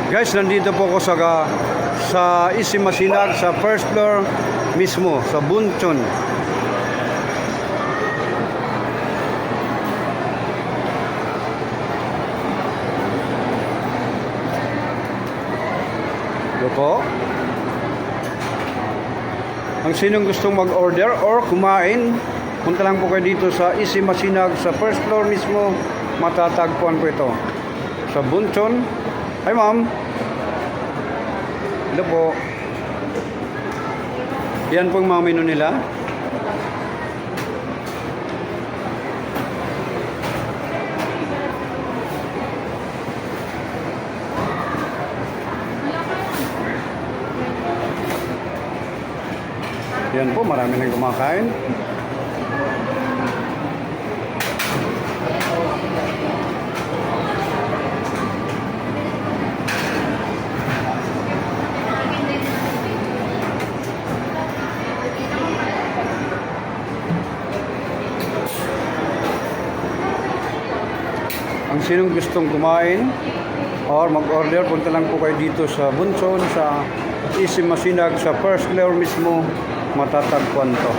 Guys, nandito po ako sa Isimasinag, sa first floor mismo, sa Bunchon. Ito po. Ang sinong gustong mag-order or kumain, punta lang po kayo dito sa Isimasinag, sa first floor mismo. Matatagpuan po ito sa Bunchon. Hi ma'am. Hello po. Yan po yung mga menu nila. Yan po, marami nang kumakain. Ang sinong gustong kumain or mag-order, punta lang po kayo dito sa Bunchon, sa Isimasinag, sa first floor mismo, matatagpuan to.